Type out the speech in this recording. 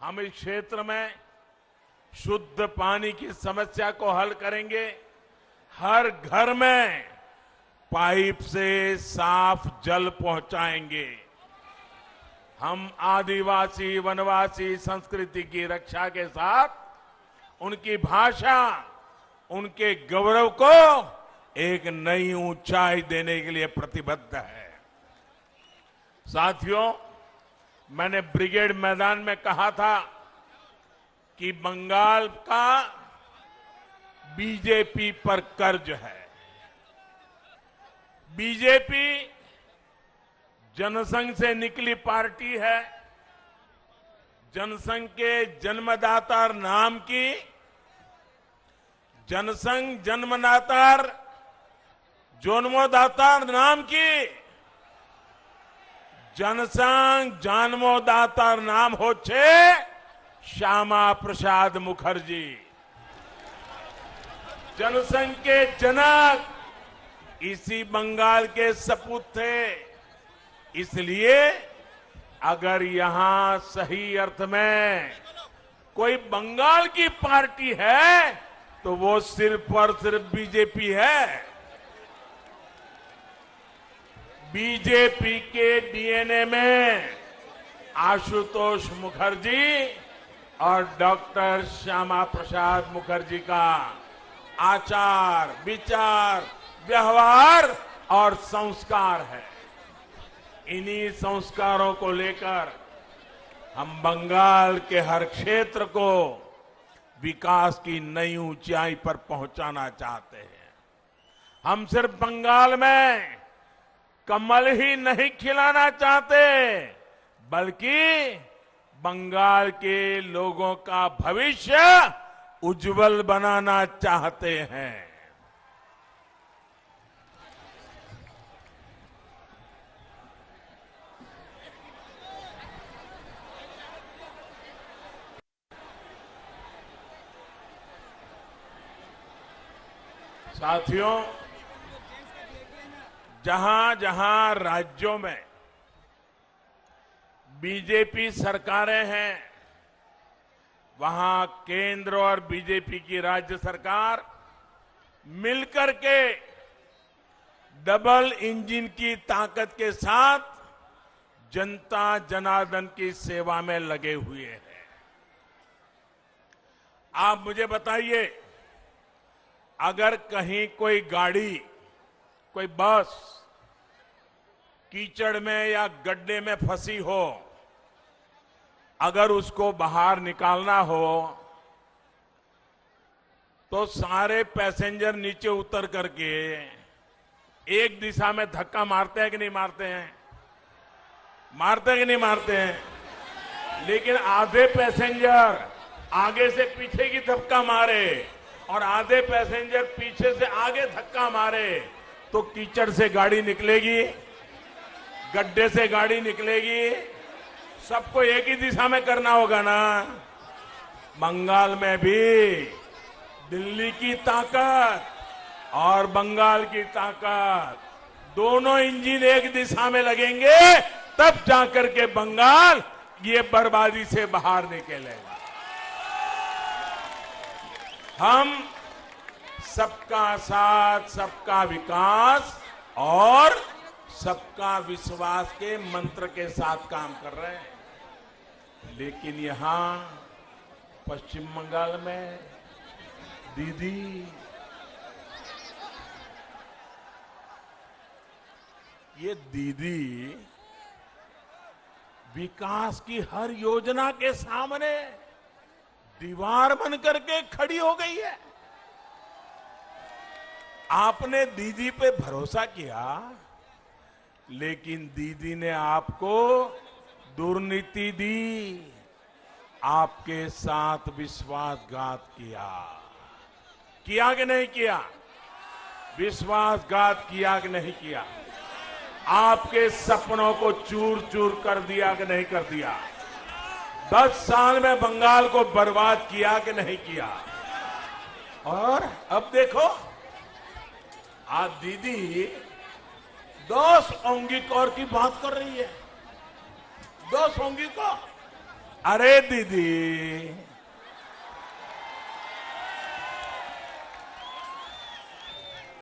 हम इस क्षेत्र में शुद्ध पानी की समस्या को हल करेंगे। हर घर में पाइप से साफ जल पहुंचाएंगे। हम आदिवासी वनवासी संस्कृति की रक्षा के साथ उनकी भाषा, उनके गौरव को एक नई ऊंचाई देने के लिए प्रतिबद्ध है। साथियों, मैंने ब्रिगेड मैदान में कहा था कि बंगाल का बीजेपी पर कर्ज है। बीजेपी जनसंघ से निकली पार्टी है। जनसंघ के जन्मदाता नाम की, जनसंघ जन्मदाता जन्मदाता नाम की, जनसंघ जन्मदाता नाम होच्छे श्यामा प्रसाद मुखर्जी। जनसंघ के जनक इसी बंगाल के सपूत थे। इसलिए अगर यहां सही अर्थ में कोई बंगाल की पार्टी है तो वो सिर्फ और सिर्फ बीजेपी है। बीजेपी के डीएनए में आशुतोष मुखर्जी और डॉक्टर श्यामा प्रसाद मुखर्जी का आचार, विचार, व्यवहार और संस्कार है। इन्हीं संस्कारों को लेकर हम बंगाल के हर क्षेत्र को विकास की नई ऊंचाई पर पहुंचाना चाहते हैं। हम सिर्फ बंगाल में कमल ही नहीं खिलाना चाहते, बल्कि बंगाल के लोगों का भविष्य उज्जवल बनाना चाहते हैं। साथियों, जहां जहां राज्यों में बीजेपी सरकारें हैं, वहां केंद्र और बीजेपी की राज्य सरकार मिलकर के डबल इंजन की ताकत के साथ जनता जनार्दन की सेवा में लगे हुए हैं। आप मुझे बताइए, अगर कहीं कोई गाड़ी, कोई बस कीचड़ में या गड्ढे में फंसी हो, अगर उसको बाहर निकालना हो तो सारे पैसेंजर नीचे उतर करके एक दिशा में धक्का मारते हैं कि नहीं मारते हैं? मारते हैं कि नहीं मारते हैं? लेकिन आधे पैसेंजर आगे से पीछे की धक्का मारे और आधे पैसेंजर पीछे से आगे धक्का मारे तो कीचड़ से गाड़ी निकलेगी, गड्ढे से गाड़ी निकलेगी। सबको एक ही दिशा में करना होगा ना। बंगाल में भी दिल्ली की ताकत और बंगाल की ताकत, दोनों इंजन एक दिशा में लगेंगे, तब जाकर के बंगाल ये बर्बादी से बाहर निकलेगा। हम सबका साथ, सबका विकास और सबका विश्वास के मंत्र के साथ काम कर रहे हैं। लेकिन यहां पश्चिम बंगाल में दीदी, ये दीदी विकास की हर योजना के सामने दीवार बन करके खड़ी हो गई है। आपने दीदी पे भरोसा किया, लेकिन दीदी ने आपको दुर्नीति दी, आपके साथ विश्वासघात किया। किया कि नहीं किया? विश्वासघात किया कि नहीं किया? आपके सपनों को चूर चूर कर दिया कि नहीं कर दिया? 10 साल में बंगाल को बर्बाद किया कि नहीं किया? और अब देखो, आज दीदी 10 औंगी कौर की बात कर रही है। 10 औंगी कौर। अरे दीदी